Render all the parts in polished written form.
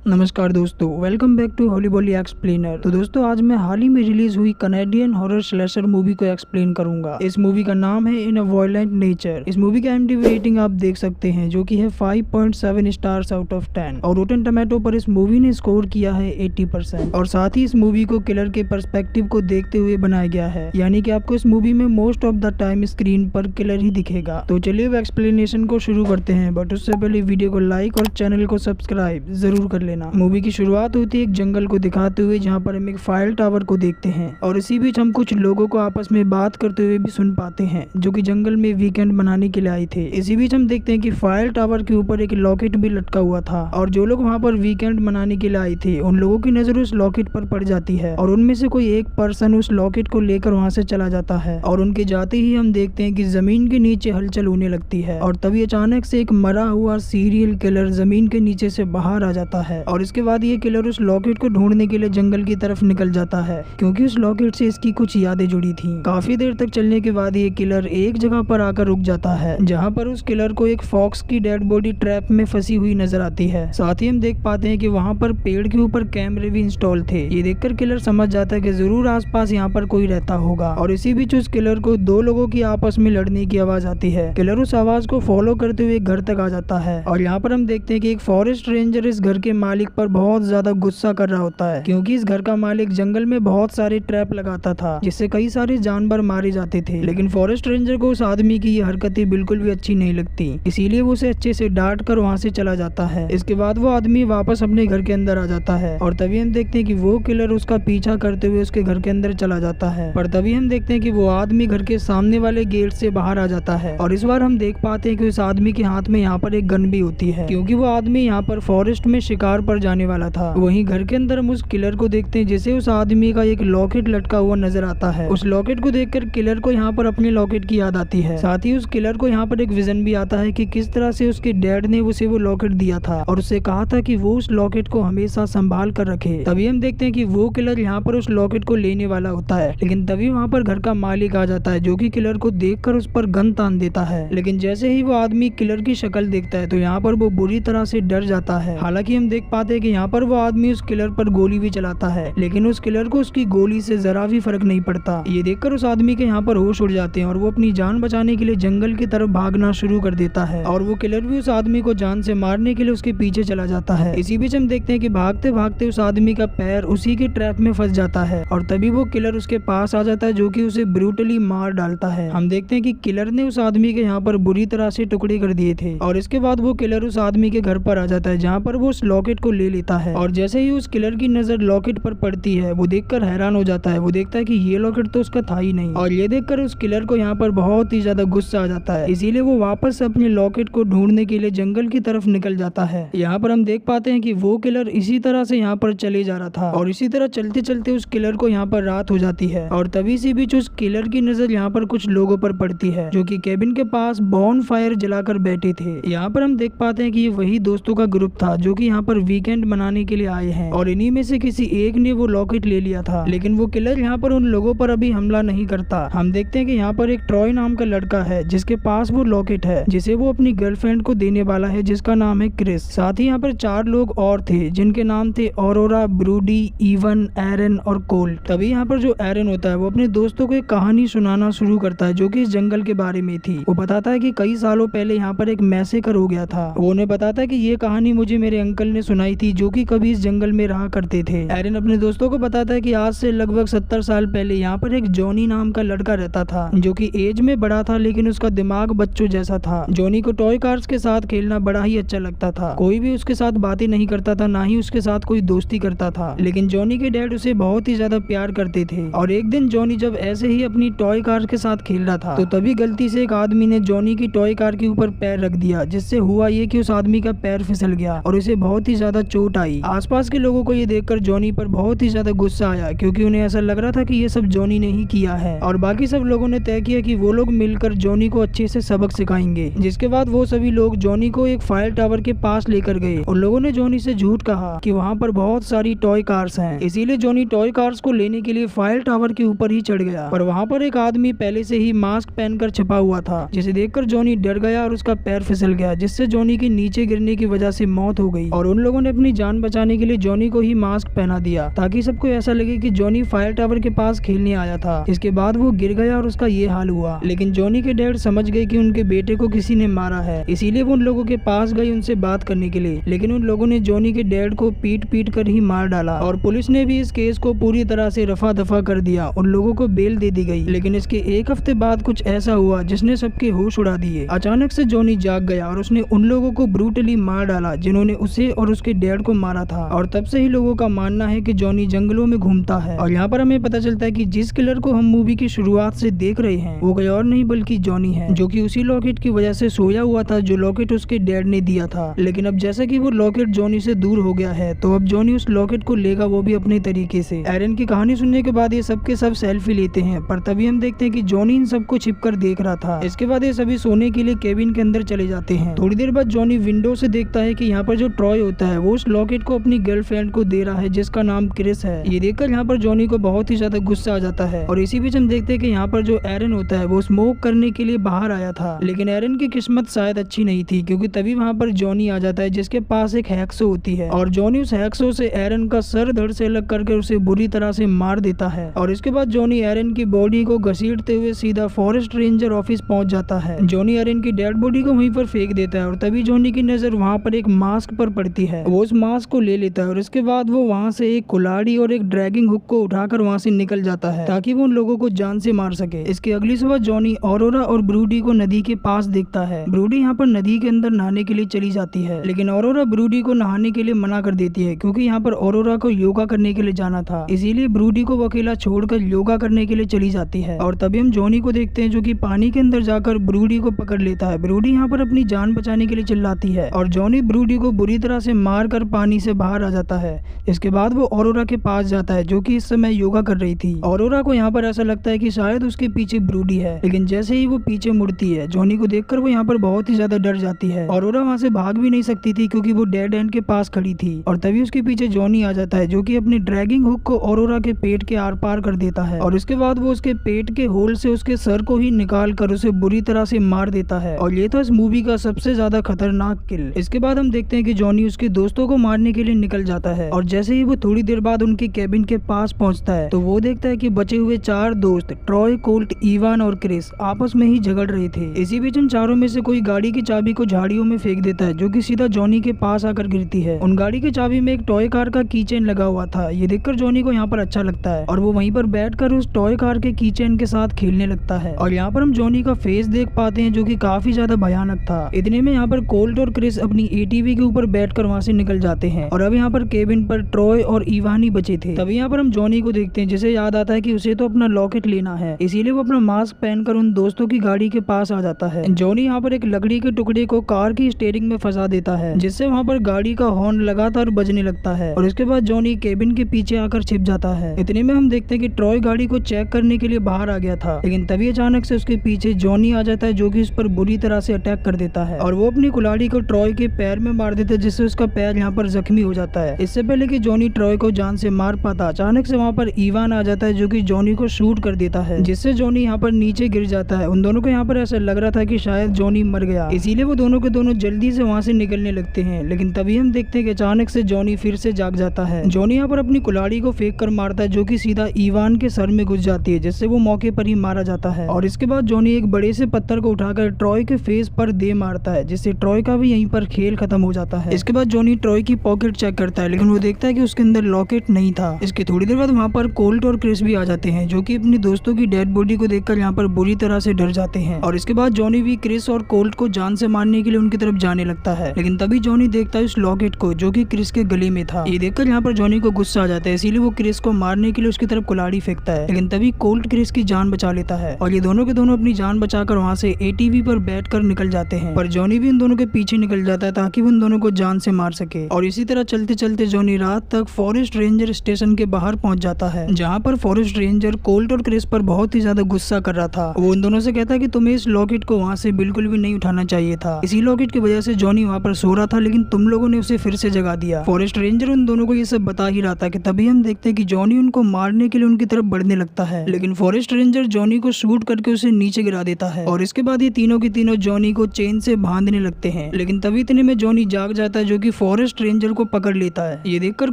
नमस्कार दोस्तों, welcome back to Holly Bolly explainer. तो दोस्तों आज मैं हाल ही में रिलीज हुई कनेडियन हॉरर स्लैशर मूवी को एक्सप्लेन करूंगा। इस मूवी का नाम है इन अ वायलेंट नेचर। इस मूवी का IMDb रेटिंग आप देख सकते हैं जो कि है 5.7 स्टार्स आउट ऑफ 10 और रोटन टोमेटो पर इस मूवी ने स्कोर किया है 80% और साथ ही इस मूवी को किलर के पर्सपेक्टिव को देखते हुए बनाया गया है, यानी कि आपको इस मूवी में most of the time screen पर किलर ही दिखेगा। तो चलिए अब एक्सप्लेनेशन को शुरू करते हैं, बट उससे पहले वीडियो को लाइक और चैनल को सब्सक्राइब जरूर कर लेना। मूवी की शुरुआत होती है एक जंगल को दिखाते हुए जहां पर हम एक फायर टावर को देखते हैं और इसी बीच हम कुछ लोगों को आपस में बात करते हुए भी सुन पाते हैं जो कि जंगल में वीकेंड मनाने के लिए आए थे। इसी बीच हम देखते हैं कि फायर टावर के ऊपर एक लॉकेट भी लटका हुआ था और जो लोग वहां पर वीकेंड मनाने के लिए आए थे उन लोगों की नजर उस लॉकेट पर पड़ जाती है और उनमें से कोई एक पर्सन उस लॉकेट को लेकर वहां से चला जाता है और उनके जाते ही हम देखते हैं कि जमीन के नीचे हलचल होने लगती है और तभी अचानक से एक मरा हुआ सीरियल किलर जमीन के नीचे से बाहर आ जाता है और इसके बाद ये किलर उस लॉकेट को ढूंढने के लिए जंगल की तरफ निकल जाता है क्योंकि उस लॉकेट से इसकी कुछ यादें जुड़ी थी। काफी देर तक चलने के बाद ये किलर एक जगह पर आकर रुक जाता है जहां पर उस किलर को एक फॉक्स की डेड बॉडी ट्रैप में फंसी हुई नजर आती है। साथ ही हम देख पाते हैं कि वहां पर पेड़ के ऊपर कैमरे भी इंस्टॉल थे। ये देखकर किलर समझ जाता है कि जरूर आसपास यहाँ पर कोई रहता होगा और इसी बीच उस किलर को दो लोगों की आपस में लड़ने की आवाज आती है। किलर उस आवाज को फॉलो करते हुए घर तक आ जाता है और यहाँ पर हम देखते हैं कि एक फॉरेस्ट रेंजर इस घर के मालिक पर बहुत ज्यादा गुस्सा कर रहा होता है क्योंकि इस घर का मालिक जंगल में बहुत सारे ट्रैप लगाता था जिससे कई सारे जानवर मारे जाते थे, लेकिन फॉरेस्ट रेंजर को उस आदमी की ये हरकतें बिल्कुल भी अच्छी नहीं लगती, इसीलिए वो उसे अच्छे से डांट कर वहाँ से चला जाता है। इसके बाद वो आदमी वापस अपने घर के अंदर आ जाता है और तभी हम देखते हैं कि वो किलर उसका पीछा करते हुए उसके घर के अंदर चला जाता है, पर तभी हम देखते हैं कि वो आदमी घर के सामने वाले गेट से बाहर आ जाता है और इस बार हम देख पाते हैं कि उस आदमी के हाथ में यहाँ पर एक गन भी होती है क्योंकि वो आदमी यहाँ पर फॉरेस्ट में शिकार पर जाने वाला था। वहीं घर के अंदर हम उस किलर को देखते हैं जिसे उस आदमी का एक लॉकेट लटका हुआ नजर आता है। उस लॉकेट को देखकर किलर को यहाँ पर अपने लॉकेट की याद आती है। साथ ही उस किलर को यहाँ पर एक विजन भी आता है कि किस तरह से उसके डैड ने उसे वो लॉकेट दिया था और उससे कहा था कि वो उस लॉकेट को हमेशा संभाल कर रखे। तभी हम देखते हैं कि वो किलर यहाँ पर उस लॉकेट को लेने वाला होता है, लेकिन तभी वहाँ पर घर का मालिक आ जाता है जो कि किलर को देखकर उस पर गन तान देता है। लेकिन जैसे ही वो आदमी किलर की शक्ल देखता है तो यहाँ पर वो बुरी तरह से डर जाता है। हालांकि हम देख पाते हैं कि यहाँ पर वो आदमी उस किलर पर गोली भी चलाता है, लेकिन उस किलर को उसकी गोली से जरा भी फर्क नहीं पड़ता। ये देखकर उस आदमी के यहाँ पर होश उड़ जाते हैं और वो अपनी जान बचाने के लिए जंगल की तरफ भागना शुरू कर देता है और वो किलर भी उस आदमी को जान से मारने के लिए उसके पीछे चला जाता है। इसी बीच हम देखते हैं कि भागते भागते उस आदमी का पैर उसी के ट्रैप में फंस जाता है और तभी वो किलर उसके पास आ जाता है जो कि उसे ब्रूटली मार डालता है। हम देखते हैं कि किलर ने उस आदमी के यहाँ पर बुरी तरह से टुकड़े कर दिए थे और इसके बाद वो किलर उस आदमी के घर पर आ जाता है जहाँ पर वो उस लॉकेट को ले लेता है और जैसे ही उस किलर की नजर लॉकेट पर पड़ती है वो देखकर हैरान हो जाता है। वो देखता है कि ये लॉकेट तो उसका था ही नहीं और ये देखकर उस किलर को यहाँ पर बहुत ही ज्यादा गुस्सा आ जाता है, इसीलिए वो वापस अपने लॉकेट को ढूंढने के लिए जंगल की तरफ निकल जाता है। यहाँ पर हम देख पाते हैं कि वो किलर इसी तरह से यहाँ पर चले जा रहा था और इसी तरह चलते चलते उस किलर को यहाँ पर रात हो जाती है और तभी से बीच उस किलर की नजर यहाँ पर कुछ लोगों पर पड़ती है जो कि केबिन के पास बॉन फायर जलाकर बैठे थे। यहाँ पर हम देख पाते हैं कि ये वही दोस्तों का ग्रुप था जो कि यहाँ पर वीकेंड मनाने के लिए आए हैं और इन्हीं में से किसी एक ने वो लॉकेट ले लिया था, लेकिन वो किलर यहाँ पर उन लोगों पर अभी हमला नहीं करता। हम देखते हैं कि यहाँ पर एक ट्रॉय नाम का लड़का है जिसके पास वो लॉकेट है जिसे वो अपनी गर्लफ्रेंड को देने वाला है जिसका नाम है क्रिस। साथ ही यहाँ पर 4 लोग और थे जिनके नाम थे ऑरोरा, ब्रूडी, इवन, एरन और कोल। तभी यहाँ पर जो एरन होता है वो अपने दोस्तों को एक कहानी सुनाना शुरू करता है जो कि इस जंगल के बारे में थी। वो बताता है कि कई सालों पहले यहाँ पर एक मैसेकर हो गया था। वो उन्हें बताता है कि ये कहानी मुझे मेरे अंकल ने सुनाई थी जो कि कभी इस जंगल में रहा करते थे। एरन अपने दोस्तों को बताता है कि आज से लगभग 70 साल पहले यहाँ पर एक जॉनी नाम का लड़का रहता था जो कि एज में बड़ा था लेकिन उसका दिमाग बच्चों जैसा था। जॉनी को टॉय कार्स के साथ खेलना बड़ा ही अच्छा लगता था। कोई भी उसके साथ बातें नहीं करता था, ना ही उसके साथ कोई दोस्ती करता था, लेकिन जॉनी के डैड उसे बहुत ही ज्यादा प्यार करते थे। और एक दिन जॉनी जब ऐसे ही अपनी टॉय कार के साथ खेल रहा था तो तभी गलती से एक आदमी ने जॉनी की टॉय कार के ऊपर पैर रख दिया, जिससे हुआ ये कि उस आदमी का पैर फिसल गया और उसे बहुत ही ज्यादा चोट आई। आसपास के लोगों को ये देखकर जॉनी पर बहुत ही ज्यादा गुस्सा आया क्योंकि उन्हें ऐसा लग रहा था कि ये सब जॉनी ने ही किया है और बाकी सब लोगों ने तय किया कि वो लोग मिलकर जॉनी को अच्छे से सबक सिखाएंगे। जिसके बाद वो सभी लोग जॉनी को एक फायर टावर के पास लेकर गए और लोगों ने जॉनी से झूठ कहा कि वहाँ पर बहुत सारी टॉय कार्स हैं, इसीलिए जॉनी टॉय कार्स को लेने के लिए फायर टावर के ऊपर ही चढ़ गया। पर वहाँ पर एक आदमी पहले से ही मास्क पहनकर छिपा हुआ था जिसे देखकर जॉनी डर गया और उसका पैर फिसल गया, जिससे जॉनी के नीचे गिरने की वजह से मौत हो गई और उन लोगों लोगों ने अपनी जान बचाने के लिए जॉनी को ही मास्क पहना दिया ताकि सबको ऐसा लगे कि जॉनी फायर टावर के पास खेलने आया था। इसके बाद वो गिर गया और उसका ये हाल हुआ। लेकिन जॉनी के डैड समझ गए कि उनके बेटे को किसी ने मारा है, इसीलिए वो उन लोगों के पास गई उनसे बात करने के लिए। लेकिन उन लोगों ने जॉनी के डैड को पीट पीट कर ही मार डाला और पुलिस ने भी इस केस को पूरी तरह से रफा दफा कर दिया। उन लोगों को बेल दे दी गई। लेकिन इसके एक हफ्ते बाद कुछ ऐसा हुआ जिसने सबके होश उड़ा दिए। अचानक से जॉनी जाग गया और उसने उन लोगों को ब्रूटली मार डाला जिन्होंने उसे और उसके डैड को मारा था। और तब से ही लोगों का मानना है कि जॉनी जंगलों में घूमता है। और यहाँ पर हमें पता चलता है कि जिस किलर को हम मूवी की शुरुआत से देख रहे हैं वो कोई और नहीं बल्कि जॉनी है, जो कि उसी लॉकेट की वजह से सोया हुआ था जो लॉकेट उसके डैड ने दिया था। लेकिन अब जैसा कि वो लॉकेट जॉनी से दूर हो गया है तो अब जॉनी उस लॉकेट को लेगा, वो भी अपने तरीके से। एरन की कहानी सुनने के बाद ये सबके सब सेल्फी लेते हैं, पर तभी हम देखते हैं कि जॉनी इन सबको छिपकर देख रहा था। इसके बाद ये सभी सोने के लिए केबिन के अंदर चले जाते हैं। थोड़ी देर बाद जॉनी विंडो से देखता है कि यहाँ पर जो ट्रॉय होता है वो उस लॉकेट को अपनी गर्लफ्रेंड को दे रहा है जिसका नाम क्रिस है। ये देखकर यहाँ पर जॉनी को बहुत ही ज्यादा गुस्सा आ जाता है। और इसी बीच हम देखते हैं कि यहाँ पर जो एरन होता है वो स्मोक करने के लिए बाहर आया था, लेकिन एरन की किस्मत शायद अच्छी नहीं थी क्योंकि तभी वहाँ पर जॉनी आ जाता है जिसके पास एक हैक्सो होती है। और जॉनी उस हैक्सो से एरन का सर धड़ से अलग करके उसे बुरी तरह से मार देता है। और इसके बाद जॉनी एरन की बॉडी को घसीटते हुए सीधा फॉरेस्ट रेंजर ऑफिस पहुंच जाता है। जॉनी एरन की डेड बॉडी को वहीं पर फेंक देता है और तभी जॉनी की नजर वहाँ पर एक मास्क पर पड़ती है। वो उस मास्क को ले लेता है और इसके बाद वो वहाँ से एक कुल्हाड़ी और एक ड्रैगिंग हुक को उठाकर वहाँ से निकल जाता है ताकि वो उन लोगों को जान से मार सके। इसकी अगली सुबह जॉनी ऑरोरा और ब्रूडी को नदी के पास देखता है। ब्रूडी यहाँ पर नदी के अंदर नहाने के लिए चली जाती है, लेकिन ऑरोरा ब्रूडी को नहाने के लिए मना कर देती है क्योंकि यहाँ पर ऑरोरा को योगा करने के लिए जाना था। इसीलिए ब्रूडी को वो अकेला छोड़कर योगा करने के लिए चली जाती है। और तभी हम जॉनी को देखते हैं जो कि पानी के अंदर जाकर ब्रूडी को पकड़ लेता है। ब्रूडी यहाँ पर अपनी जान बचाने के लिए चिल्लाती है और जॉनी ब्रूडी को बुरी तरह से मार कर पानी से बाहर आ जाता है। इसके बाद वो ऑरोरा के पास जाता है जो कि इस समय योगा कर रही थी। ऑरोरा को यहाँ पर ऐसा लगता है कि शायद उसके पीछे ब्रूडी है, लेकिन जैसे ही वो पीछे मुड़ती है जॉनी को देखकर वो यहाँ पर बहुत ही ज्यादा डर जाती है। ऑरोरा वहाँ से भाग भी नहीं सकती थी क्योंकि वो डेड एंड के पास खड़ी थी। और तभी उसके पीछे जॉनी आ जाता है जो कि अपनी ड्रैगिंग हुक को ऑरोरा के पेट के आर पार कर देता है। और इसके बाद वो उसके पेट के होल से उसके सर को ही निकाल कर उसे बुरी तरह से मार देता है। और ये था इस मूवी का सबसे ज्यादा खतरनाक किल। इसके बाद हम देखते हैं कि जॉनी उसके दोस्तों को मारने के लिए निकल जाता है और जैसे ही वो थोड़ी देर बाद उनके केबिन के पास पहुंचता है तो वो देखता है कि बचे हुए 4 दोस्त ट्रॉय, कोल्ट, इवान और क्रिस आपस में ही झगड़ रहे थे। इसी बीच उन चारों में से कोई गाड़ी की चाबी को झाड़ियों में फेंक देता है जो कि सीधा जॉनी के पास आकर गिरती है। उन गाड़ी की चाबी में एक टॉय कार का कीचेन लगा हुआ था। ये देखकर जॉनी को यहाँ पर अच्छा लगता है और वो वहीं पर बैठकर उस टॉय कार के कीचेन के साथ खेलने लगता है। और यहाँ पर हम जॉनी का फेस देख पाते हैं जो कि काफी ज्यादा भयानक था। इतने में यहाँ पर कोल्ट और क्रिस अपनी एटीवी के ऊपर बैठकर वहाँ से निकल जाते हैं और अब यहाँ पर केबिन पर ट्रॉय और इवान ही बचे थे। तभी यहाँ पर हम जॉनी को देखते हैं जिसे याद आता है कि उसे तो अपना लॉकेट लेना है, इसीलिए वो अपना मास्क पहनकर उन दोस्तों की गाड़ी के पास आ जाता है। जॉनी यहाँ पर एक लकड़ी के टुकड़े को कार की स्टीयरिंग में फंसा देता है जिससे वहाँ पर गाड़ी का हॉर्न लगातार बजने लगता है। और इसके बाद जॉनी केबिन के पीछे आकर छिप जाता है। इतने में हम देखते हैं कि ट्रॉय गाड़ी को चेक करने के लिए बाहर आ गया था, लेकिन तभी अचानक से उसके पीछे जॉनी आ जाता है जो कि उस पर बुरी तरह से अटैक कर देता है और वो अपनी कुल्हाड़ी को ट्रॉय के पैर में मार देता है जिससे उसका पैर यहाँ पर जख्मी हो जाता है। इससे पहले कि जॉनी ट्रॉय को जान से मार पाता अचानक से वहाँ पर इवान आ जाता है जो कि जॉनी को शूट कर देता है जिससे जॉनी यहाँ पर नीचे गिर जाता है। उन दोनों को यहाँ पर ऐसा लग रहा था कि शायद जॉनी मर गया, इसीलिए वो दोनों के दोनों जल्दी से वहाँ से निकलने लगते हैं। लेकिन तभी हम देखते हैं कि अचानक से जॉनी फिर से जाग जाता है। जॉनी यहाँ पर अपनी कुल्हाड़ी को फेंक कर मारता है जो कि सीधा इवान के सर में घुस जाती है जिससे वो मौके पर ही मारा जाता है। और इसके बाद जॉनी एक बड़े से पत्थर को उठाकर ट्रॉय के फेस पर दे मारता है जिससे ट्रॉय का भी यहीं पर खेल खत्म हो जाता है। इसके बाद जॉनी ट्रॉय की पॉकेट चेक करता है लेकिन वो देखता है कि उसके अंदर लॉकेट नहीं था। इसके थोड़ी देर बाद वहाँ पर कोल्ट और क्रिस भी आ जाते हैं जो कि अपनी दोस्तों की डेड बॉडी को देखकर यहाँ पर बुरी तरह से डर जाते हैं। और इसके बाद जॉनी भी क्रिस और कोल्ट को जान से मारने के लिए उनकी तरफ जाने लगता है, लेकिन तभी जॉनी देखता है उस लॉकेट को जो कि क्रिस के गले में था। ये देखकर यहाँ पर जॉनी को गुस्सा आ जाता है, इसीलिए वो क्रिस को मारने के लिए उसकी तरफ कुल्हाड़ी फेंकता है, लेकिन तभी कोल्ट क्रिस की जान बचा लेता है और ये दोनों के दोनों अपनी जान बचाकर वहाँ से एटीवी पर बैठकर निकल जाते हैं। पर जॉनी भी इन दोनों के पीछे निकल जाता है ताकि वो इन दोनों को जान से मार सके। और इसी तरह चलते चलते जॉनी रात तक फॉरेस्ट रेंजर स्टेशन के बाहर पहुंच जाता है जहाँ पर फॉरेस्ट रेंजर कोल्ट और क्रिस पर बहुत ही ज्यादा गुस्सा कर रहा था। वो उन दोनों से कहता है कि तुम्हें इस लॉकेट को वहाँ से बिल्कुल भी नहीं उठाना चाहिए था। इसी लॉकेट की वजह से जॉनी वहाँ पर सो रहा था लेकिन तुम लोगों ने उसे फिर से जगा दिया। फॉरेस्ट रेंजर उन दोनों को ये सब बता ही रहा था कि तभी हम देखते हैं कि जॉनी उनको मारने के लिए उनकी तरफ बढ़ने लगता है, लेकिन फॉरेस्ट रेंजर जॉनी को शूट करके उसे नीचे गिरा देता है। और इसके बाद ये तीनों की तीनों जॉनी को चेन से बांधने लगते हैं, लेकिन तभी इतने में जॉनी जाग जाता है जो कि फॉरेस्ट रेंजर को पकड़ लेता है। ये देखकर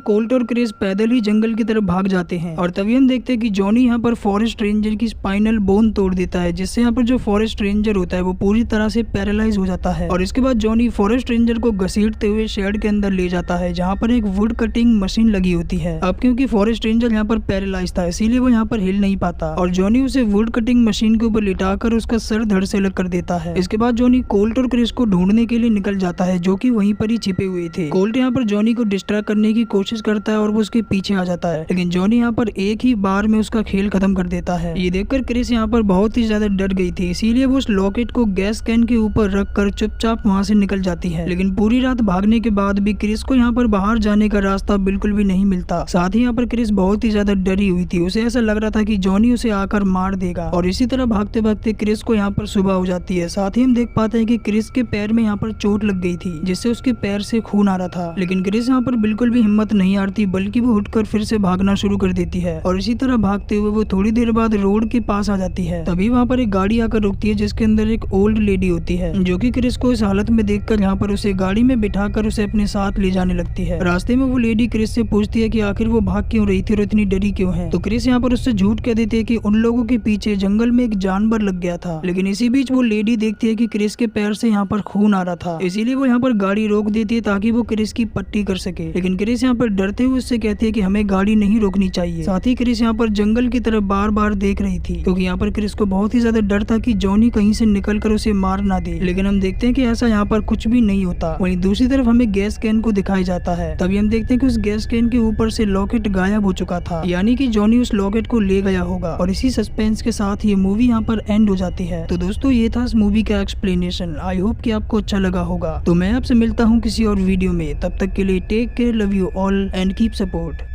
कोल्ट और क्रिस पैदल ही जंगल की तरफ भाग जाते हैं और तभी हम देखते हैं कि जॉनी यहाँ पर फॉरेस्ट रेंजर की स्पाइनल बोन तोड़ देता है, जिससे यहाँ पर जो फॉरेस्ट रेंजर होता है वो पूरी तरह से पैरालाइज हो जाता है। और इसके बाद जॉनी फॉरेस्ट रेंजर को घसीटते हुए शेड के अंदर ले जाता है, जहाँ पर एक वुड कटिंग मशीन लगी होती है। अब क्योंकि फॉरेस्ट रेंजर यहाँ पर पैरालाइज था, इसीलिए वो यहाँ पर हिल नहीं पाता और जॉनी उसे वुड कटिंग मशीन के ऊपर लिटाकर उसका सर धड़ से अलग कर देता है। इसके बाद जॉनी कोल्ट और क्रिस को ढूंढने के लिए निकल जाता है, जो कि वहीं पर ही छिपे हुए थे। कोल्ट यहाँ पर जॉनी को डिस्ट्रैक्ट करने की कोशिश करता है और वो उसके पीछे आ जाता है, लेकिन जॉनी यहाँ पर एक ही बार में उसका खेल खत्म कर देता है। ये देखकर क्रिस यहाँ पर बहुत ही ज्यादा डर गई थी, इसीलिए वो उस लॉकेट को गैस कैन के ऊपर रखकर चुपचाप वहाँ से निकल जाती है। लेकिन पूरी रात भागने के बाद भी क्रिस को यहाँ पर बाहर जाने का रास्ता बिल्कुल भी नहीं मिलता। साथ ही यहाँ पर क्रिस बहुत ही ज्यादा डरी हुई थी, उसे ऐसा लग रहा था कि जॉनी उसे आकर मार देगा। और इसी तरह भागते भागते क्रिस को यहाँ पर सुबह हो जाती है। साथ ही हम देख पाते हैं कि क्रिस के पैर में यहाँ पर चोट लग गई थी, जिससे उसके पैर से खून आ रहा था। लेकिन क्रिस यहाँ पर बिल्कुल भी हिम्मत नहीं हारती, बल्कि वो उठकर फिर से भागना शुरू कर देती है। और इसी तरह भागते हुए वो थोड़ी देर बाद रोड के पास आ जाती है। तभी वहाँ पर एक गाड़ी आकर रुकती है, जिसके अंदर एक ओल्ड लेडी होती है, जो कि क्रिस को इस हालत में देखकर यहाँ पर उसे गाड़ी में बिठाकर उसे अपने साथ ले जाने लगती है। रास्ते में वो लेडी क्रिस से पूछती है कि आखिर वो भाग क्यों रही थी और इतनी डरी क्यों है। तो क्रिस यहाँ पर उससे झूठ कह देती है कि उन लोगों के पीछे जंगल में एक जानवर लग गया था। लेकिन इसी बीच वो लेडी देखती है कि क्रिस के पैर से यहाँ पर खून आ रहा था, इसीलिए वो यहाँ पर गाड़ी रोक देती है ताकि वो क्रिस की पट्टी कर सके। लेकिन क्रिस यहाँ पर डरते हुए उससे कहती है कि हमें गाड़ी नहीं रोकनी चाहिए। साथ ही क्रिस यहाँ पर जंगल की तरफ बार बार देख रही थी, क्योंकि यहाँ पर क्रिस को बहुत ही ज्यादा डर था कि जॉनी कहीं से निकलकर उसे मार ना दे। लेकिन हम देखते हैं कि ऐसा यहाँ पर कुछ भी नहीं होता। वहीं दूसरी तरफ हमें गैस कैन को दिखाया जाता है। तभी हम देखते हैं कि उस गैस कैन के ऊपर से लॉकेट गायब हो चुका था, यानी कि जॉनी उस लॉकेट को ले गया होगा। और इसी सस्पेंस के साथ ये मूवी यहाँ पर एंड हो जाती है। तो दोस्तों ये था इस मूवी का एक्सप्लेनेशन। आई होप कि आपको अच्छा लगा होगा। तो मैं आपसे मिलता हूँ किसी और वीडियो में, तब तक के लिए take care, love you all and keep support.